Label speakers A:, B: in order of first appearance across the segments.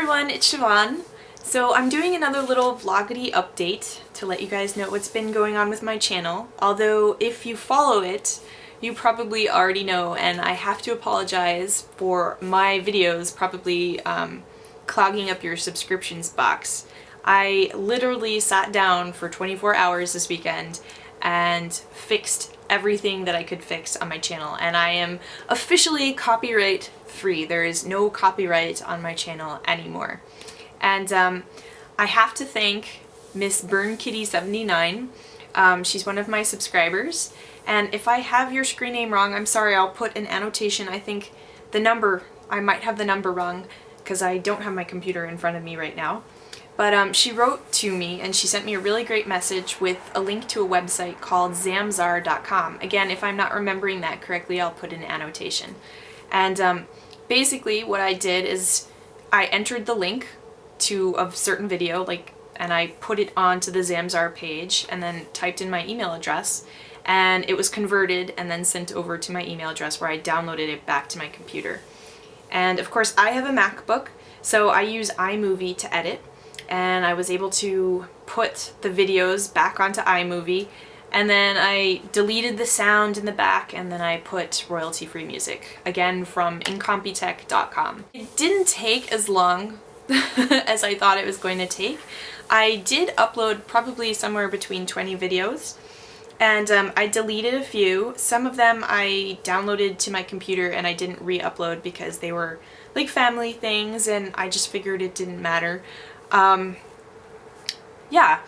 A: everyone, it's Siobhan. So I'm doing another little vloggity update to let you guys know what's been going on with my channel. Although if you follow it, you probably already know, and I have to apologize for my videos probably clogging up your subscriptions box. I literally sat down for 24 hours this weekend and fixed everything that I could fix on my channel, and I am officially copyright free. There is no copyright on my channel anymore. And I have to thank Miss BurnKitty79. She's one of my subscribers, and if I have your screen name wrong, I'm sorry. I'll put an annotation. I think the number, I might have the number wrong because I don't have my computer in front of me right now. But she wrote to me and she sent me a really great message with a link to a website called Zamzar.com. Again, if I'm not remembering that correctly, I'll put an annotation. And basically what I did is I entered the link to a certain video, and I put it onto the Zamzar page and then typed in my email address, and it was converted and then sent over to my email address where I downloaded it back to my computer. And of course I have a MacBook, so I use iMovie to edit, and I was able to put the videos back onto iMovie, and then I deleted the sound in the back, and then I put royalty-free music, again from Incompetech.com. It didn't take as long as I thought it was going to take. I did upload probably somewhere between 20 videos, and I deleted a few. Some of them I downloaded to my computer and I didn't re-upload because they were like family things, and I just figured it didn't matter. Yeah,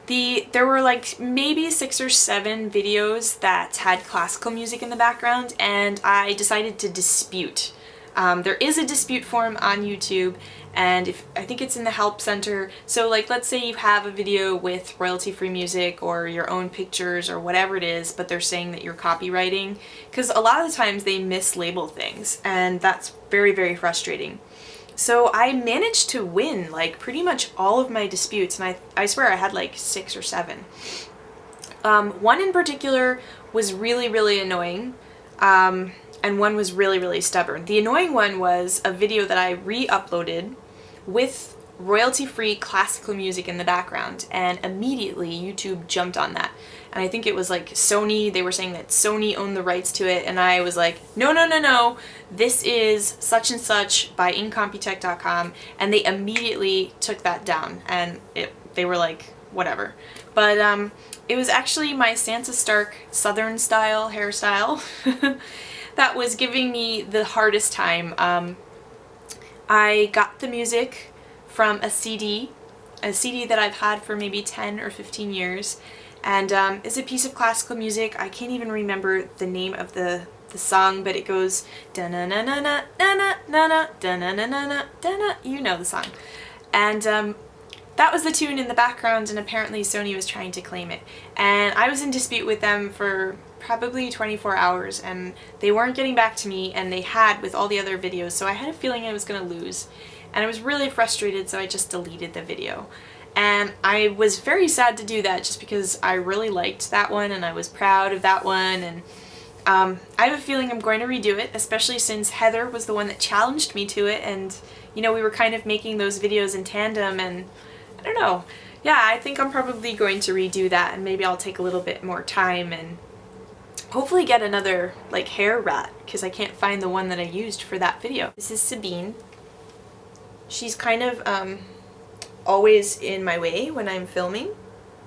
A: there were like maybe 6 or 7 videos that had classical music in the background, and I decided to dispute. There is a dispute forum on YouTube, and I think it's in the help center. So like, let's say you have a video with royalty-free music or your own pictures or whatever it is, but they're saying that you're copywriting, because a lot of the times they mislabel things, and that's very, very frustrating. So I managed to win like pretty much all of my disputes, and I swear I had like 6 or 7. One in particular was really, really annoying, and one was really, really stubborn. The annoying one was a video that I re-uploaded with royalty-free classical music in the background, and immediately YouTube jumped on that. And I think it was like Sony, they were saying that Sony owned the rights to it, and I was like, no, no, no, no, this is such and such by Incompetech.com, and they immediately took that down, and they were like, whatever. But it was actually my Sansa Stark Southern style hairstyle that was giving me the hardest time. I got the music from a CD that I've had for maybe 10 or 15 years, and it's a piece of classical music. I can't even remember the name of the song, but it goes da-na-na-na-na, da-na-na-na, da-na-na-na-na, da-na, you know the song. And that was the tune in the background, and apparently Sony was trying to claim it. And I was in dispute with them for probably 24 hours, and they weren't getting back to me, and they had with all the other videos, so I had a feeling I was going to lose. And I was really frustrated, so I just deleted the video. And I was very sad to do that just because I really liked that one and I was proud of that one, and I have a feeling I'm going to redo it, especially since Heather was the one that challenged me to it, and you know, we were kind of making those videos in tandem, and I don't know. Yeah, I think I'm probably going to redo that, and maybe I'll take a little bit more time and hopefully get another like hair rat, because I can't find the one that I used for that video. This is Sabine. She's kind of always in my way when I'm filming,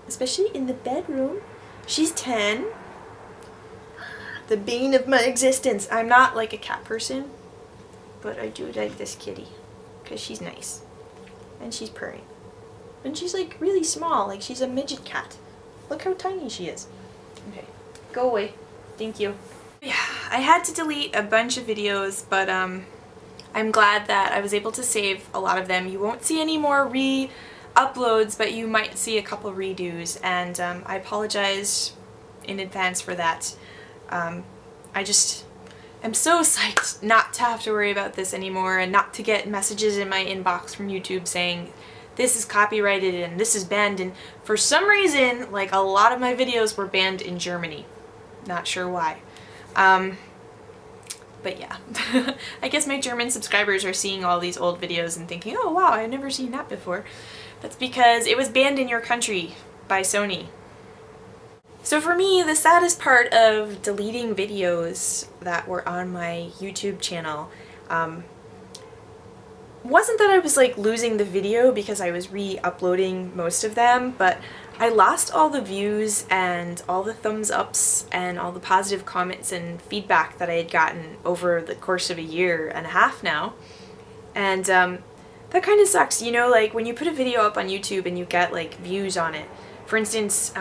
A: especially in the bedroom. She's 10. The bane of my existence. I'm not like a cat person, but I do like this kitty because she's nice and she's purring. And she's like really small, like she's a midget cat. Look how tiny she is. Okay, go away. Thank you. Yeah, I had to delete a bunch of videos, but I'm glad that I was able to save a lot of them. You won't see any more re-uploads, but you might see a couple redos, and I apologize in advance for that. I'm so psyched not to have to worry about this anymore, and not to get messages in my inbox from YouTube saying this is copyrighted and this is banned, and for some reason, like, a lot of my videos were banned in Germany. Not sure why. But yeah, I guess my German subscribers are seeing all these old videos and thinking, oh wow, I've never seen that before. That's because it was banned in your country by Sony. So for me, the saddest part of deleting videos that were on my YouTube channel wasn't that I was like losing the video because I was re-uploading most of them, but I lost all the views and all the thumbs ups and all the positive comments and feedback that I had gotten over the course of a year and a half now. And that kind of sucks, you know, like when you put a video up on YouTube and you get like views on it. For instance,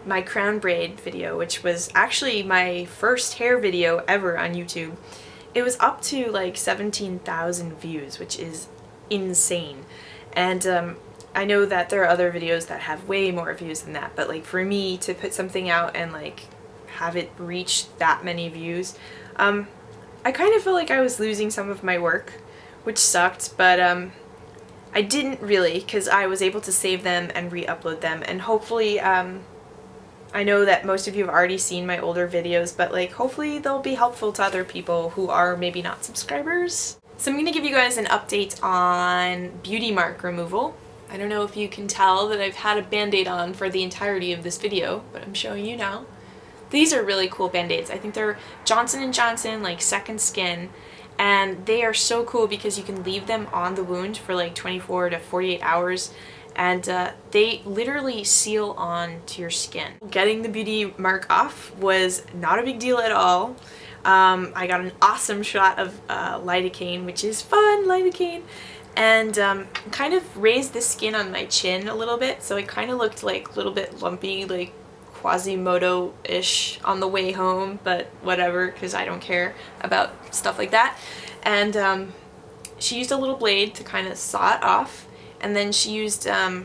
A: my crown braid video, which was actually my first hair video ever on YouTube, it was up to like 17,000 views, which is insane. And I know that there are other videos that have way more views than that, but like for me to put something out and like have it reach that many views, I kind of felt like I was losing some of my work, which sucked, but I didn't really, because I was able to save them and re-upload them, and hopefully, I know that most of you have already seen my older videos, but like hopefully they'll be helpful to other people who are maybe not subscribers. So I'm going to give you guys an update on beauty mark removal. I don't know if you can tell that I've had a band-aid on for the entirety of this video, but I'm showing you now. These are really cool band-aids. I think they're Johnson & Johnson, like Second Skin, and they are so cool because you can leave them on the wound for like 24 to 48 hours, and they literally seal on to your skin. Getting the beauty mark off was not a big deal at all. I got an awesome shot of lidocaine, which is fun, lidocaine, and kind of raised the skin on my chin a little bit, so it kind of looked like a little bit lumpy, like Quasimodo-ish on the way home, but whatever, because I don't care about stuff like that. And she used a little blade to kind of saw it off, and then she used, I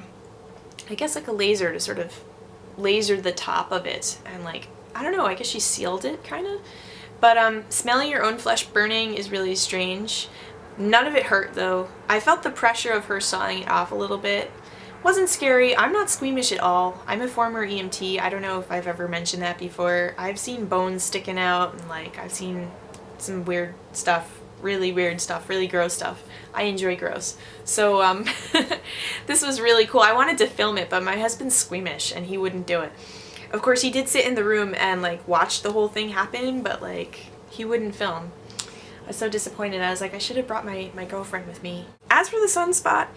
A: guess like a laser to sort of laser the top of it, and like, I don't know, I guess she sealed it, kind of. But smelling your own flesh burning is really strange. None of it hurt though. I felt the pressure of her sawing it off a little bit. Wasn't scary. I'm not squeamish at all. I'm a former EMT. I don't know if I've ever mentioned that before. I've seen bones sticking out, and like I've seen some weird stuff, really weird stuff, really gross stuff. I enjoy gross. So this was really cool. I wanted to film it, but my husband's squeamish and he wouldn't do it. Of course, he did sit in the room and like watch the whole thing happen, but like he wouldn't film. I was so disappointed. I was like, I should have brought my girlfriend with me. As for the sunspot,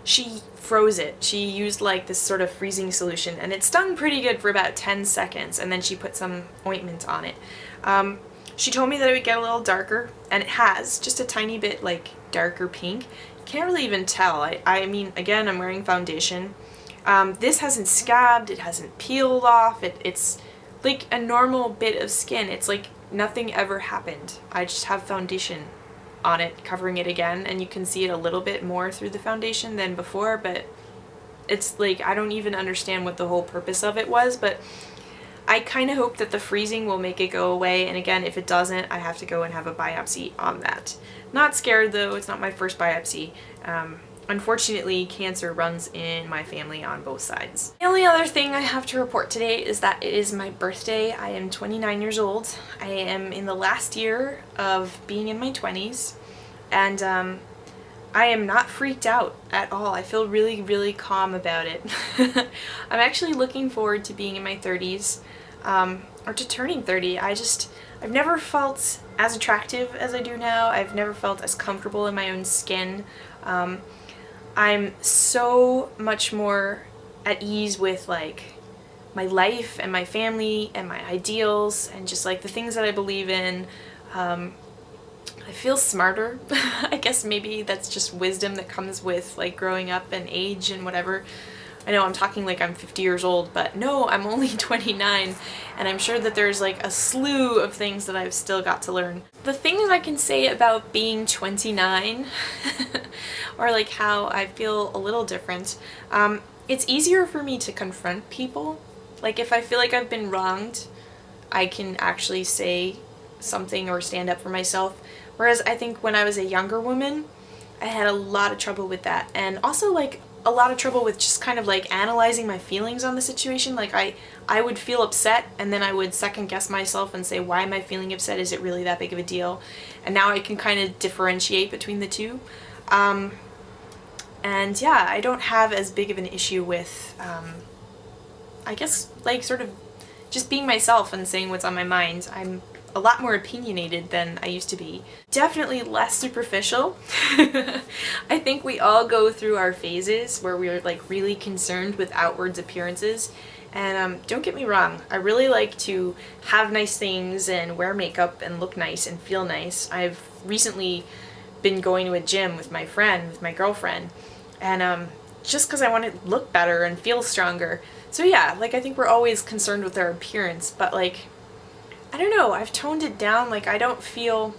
A: she froze it. She used like this sort of freezing solution, and it stung pretty good for about 10 seconds, and then she put some ointment on it. She told me that it would get a little darker, and it has, just a tiny bit like darker pink. Can't really even tell. I mean, again, I'm wearing foundation. This hasn't scabbed, it hasn't peeled off, it's like a normal bit of skin. It's like nothing ever happened. I just have foundation on it, covering it again, and you can see it a little bit more through the foundation than before, but it's like, I don't even understand what the whole purpose of it was, but I kind of hope that the freezing will make it go away, and again, if it doesn't, I have to go and have a biopsy on that. Not scared though, it's not my first biopsy. Unfortunately, cancer runs in my family on both sides. The only other thing I have to report today is that it is my birthday. I am 29 years old. I am in the last year of being in my 20s, and I am not freaked out at all. I feel really, really calm about it. I'm actually looking forward to being in my 30s, or to turning 30. I've never felt as attractive as I do now. I've never felt as comfortable in my own skin. I'm so much more at ease with like my life and my family and my ideals and just like the things that I believe in. I feel smarter. I guess maybe that's just wisdom that comes with like growing up and age and whatever. I know I'm talking like I'm 50 years old, but no, I'm only 29, and I'm sure that there's like a slew of things that I've still got to learn. The thing that I can say about being 29, or like how I feel a little different, it's easier for me to confront people. Like if I feel like I've been wronged, I can actually say something or stand up for myself. Whereas I think when I was a younger woman, I had a lot of trouble with that. And also like a lot of trouble with just kind of like analyzing my feelings on the situation. Like I would feel upset and then I would second guess myself and say, why am I feeling upset? Is it really that big of a deal? And now I can kind of differentiate between the two. And yeah, I don't have as big of an issue with, I guess, like sort of just being myself and saying what's on my mind. I'm a lot more opinionated than I used to be. Definitely less superficial. I think we all go through our phases where we're like really concerned with outwards appearances. And don't get me wrong, I really like to have nice things and wear makeup and look nice and feel nice. I've recently been going to a gym with my girlfriend, and just because I want to look better and feel stronger. So yeah, like I think we're always concerned with our appearance, but like, I don't know, I've toned it down. Like I don't feel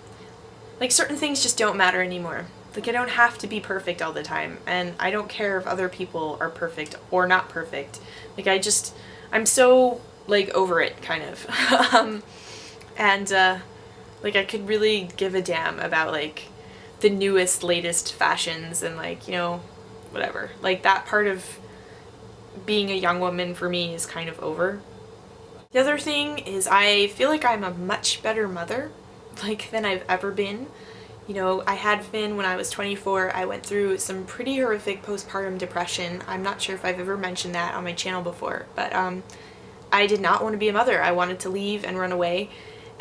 A: like certain things just don't matter anymore. Like I don't have to be perfect all the time, and I don't care if other people are perfect or not perfect. Like I'm so like over it kind of. And like I could really give a damn about like the newest, latest fashions and like, you know, whatever. Like that part of being a young woman for me is kind of over. The other thing is I feel like I'm a much better mother, like, than I've ever been. You know, I had Finn when I was 24. I went through some pretty horrific postpartum depression. I'm not sure if I've ever mentioned that on my channel before, but I did not want to be a mother. I wanted to leave and run away.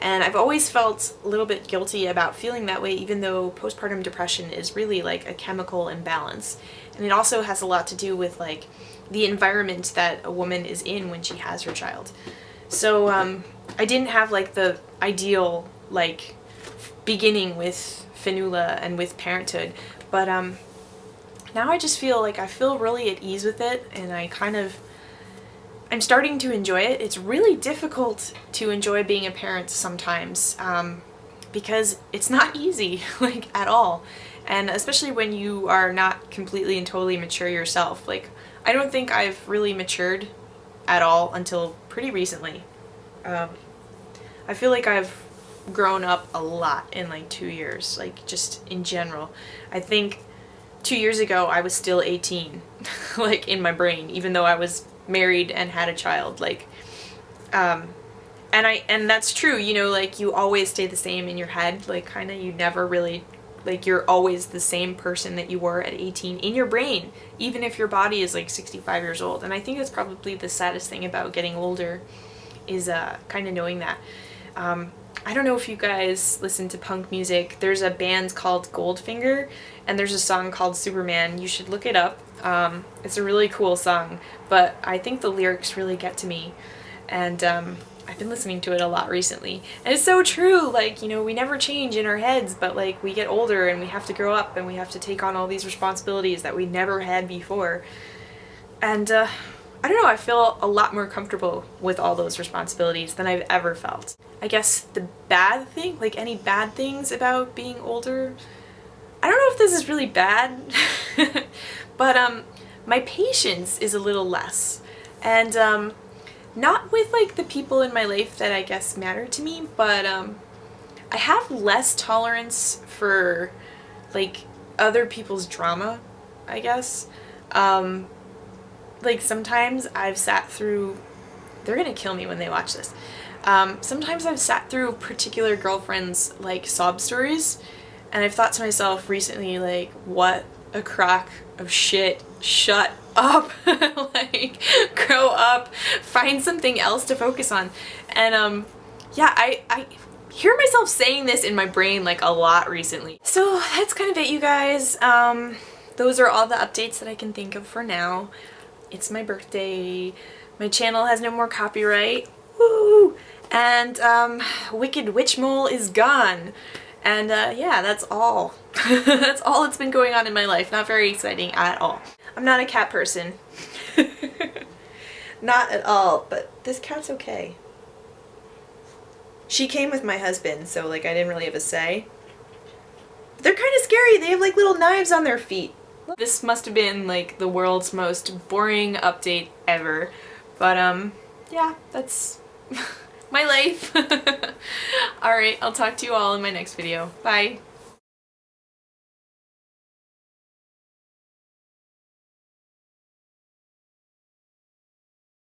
A: And I've always felt a little bit guilty about feeling that way, even though postpartum depression is really like a chemical imbalance. And it also has a lot to do with like the environment that a woman is in when she has her child. So I didn't have like the ideal like beginning with Fionnuala and with parenthood, but now I just feel like I feel really at ease with it, and I'm starting to enjoy it. It's really difficult to enjoy being a parent sometimes, because it's not easy, like, at all. And especially when you are not completely and totally mature yourself. Like, I don't think I've really matured at all until pretty recently. I feel like I've grown up a lot in like 2 years, like just in general. I think 2 years ago I was still 18, like in my brain, even though I was married and had a child. Like, and that's true, you know, like you always stay the same in your head, like kind of you never really, like you're always the same person that you were at 18 in your brain, even if your body is like 65 years old. And I think that's probably the saddest thing about getting older is kind of knowing that. I don't know if you guys listen to punk music. There's a band called Goldfinger, and there's a song called Superman. You should look it up. It's a really cool song, but I think the lyrics really get to me, and I've been listening to it a lot recently. And it's so true, like, you know, we never change in our heads, but like we get older and we have to grow up and we have to take on all these responsibilities that we never had before. And I don't know, I feel a lot more comfortable with all those responsibilities than I've ever felt. I guess the bad thing, like any bad things about being older, I don't know if this is really bad, but my patience is a little less. And not with like the people in my life that I guess matter to me, but I have less tolerance for like other people's drama, I guess. Like sometimes I've sat through, they're gonna kill me when they watch this. Sometimes I've sat through particular girlfriends' like sob stories, and I've thought to myself recently, like, what a crock of shit. Shut up. Like, grow up. Find something else to focus on. And yeah, I hear myself saying this in my brain like a lot recently. So that's kind of it, you guys. Those are all the updates that I can think of for now. It's my birthday. My channel has no more copyright. Woo! And Wicked Witch Mole is gone. And yeah, that's all. That's all that's been going on in my life. Not very exciting at all. I'm not a cat person. Not at all, but this cat's okay. She came with my husband, so like I didn't really have a say. They're kind of scary. They have like little knives on their feet. This must have been like the world's most boring update ever. But yeah, that's my life. Alright, I'll talk to you all in my next video. Bye!